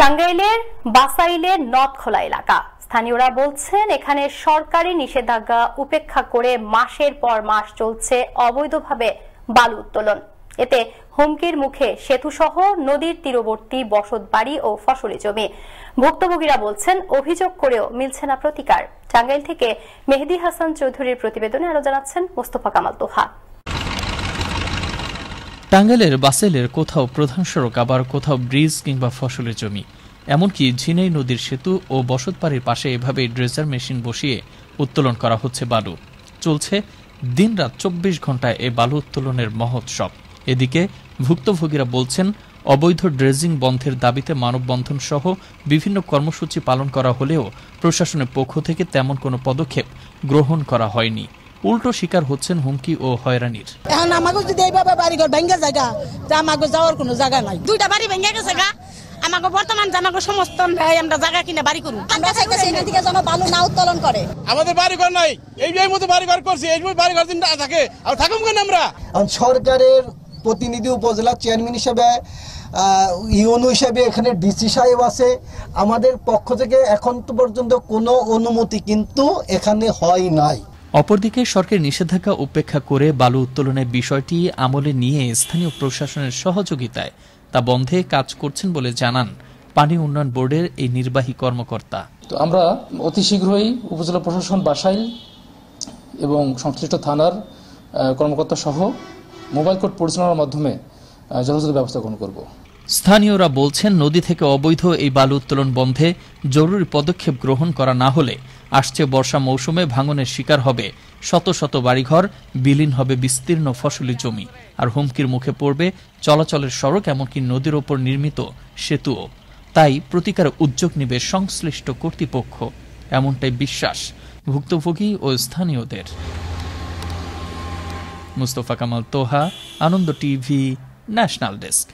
টাঙ্গাইলের বাসাইলের নদখোলা এলাকা স্থানীয়রা বলছেন এখানে সরকারি নিষেধাজ্ঞা উপেক্ষা করে মাসের পর মাস চলছে অবৈধভাবে বালু উত্তোলন। এতে হুমকির মুখে সেতুসহ নদীর তীরবর্তী বসতবাড়ি ও ফসলি জমি। ভুক্তভোগীরা বলছেন অভিযোগ করেও মিলছে না প্রতিকার। টাঙ্গাইল থেকে মেহেদী হাসান চৌধুরীর প্রতিবেদনে আরো জানাচ্ছেন মোস্তফা কামাল তোহা। টাঙ্গাইলের বাসাইলের কোথাও প্রধান সড়ক, আবার কোথাও ব্রিজ কিংবা ফসলের জমি, এমনকি ঝিনাই নদীর সেতু ও বসতবাড়ির পাশে এভাবেই ড্রেজার মেশিন বসিয়ে উত্তোলন করা হচ্ছে বালু। চলছে দিনরাত 24 ঘন্টায় এই বালু উত্তোলনের মহোৎসব। এদিকে ভুক্তভোগীরা বলছেন অবৈধ ড্রেজিং বন্ধের দাবিতে মানববন্ধন সহ বিভিন্ন কর্মসূচি পালন করা হলেও প্রশাসনের পক্ষ থেকে তেমন কোনো পদক্ষেপ গ্রহণ করা হয়নি। উল্টো শিকার হচ্ছেন হুমকি ও হয়রানির। এখন আমাকে যদি এইভাবে বাড়িঘর ভেঙে জায়গা, তা আমাকে যাওয়ার কোনো জায়গা নাই। দুইটা বাড়ি ভেঙে গেছে গা, আমাকে বর্তমান আমাকে সমস্ত আমরা জায়গা কিনে বাড়ি করব। আমরা চাইতেছি এখান থেকে যেন বালু না উত্তোলন করে। আমাদের বাড়িঘর নাই, এই মতো বাড়িঘর করছি, এই বাড়িঘর দিন না থাকে আর থাকুম কেন আমরা। সরকারের প্রতিনিধি, উপজেলা চেয়ারম্যান হিসেবে, ইউনো হিসেবে এখানে ডিসি সাহেব আছে। আমাদের পক্ষ থেকে এখন পর্যন্ত কোনো অনুমতি কিন্তু এখানে হয় নাই। অপরদিকে সরকারি নিষেধাজ্ঞা উপেক্ষা করে বালু উত্তোলনের বিষয়টি আমলে নিয়ে স্থানীয় প্রশাসনের সহযোগিতায় তা বন্ধে কাজ করছেন বলে জানান পানি উন্নয়ন বোর্ডের এই নির্বাহী কর্মকর্তা। তো আমরা অতি শীঘ্রই উপজেলা প্রশাসন, বাসাইল এবং সংশ্লিষ্ট থানার কর্মকর্তা সহ মোবাইল কোর্ট পরিচালনার মাধ্যমে যথাযথ ব্যবস্থা গ্রহণ করব। স্থানীয়রা বলছেন নদী থেকে অবৈধ এই বালু উত্তোলন বন্ধে জরুরি পদক্ষেপ গ্রহণ করা না হলে আসছে বর্ষা মৌসুমে ভাঙনের শিকার হবে শত শত বাড়িঘর, বিলীন হবে বিস্তীর্ণ ফসলি জমি, আর হুমকির মুখে পড়বে চলাচলের সড়ক, এমনকি নদীর ওপর নির্মিত সেতুও। তাই প্রতিকার উদ্যোগ নেবে সংশ্লিষ্ট কর্তৃপক্ষ, এমনটাই বিশ্বাস ভুক্তভোগী ও স্থানীয়দের। মুস্তফা কামাল তোহা, আনন্দ টিভি, ন্যাশনাল ডেস্ক।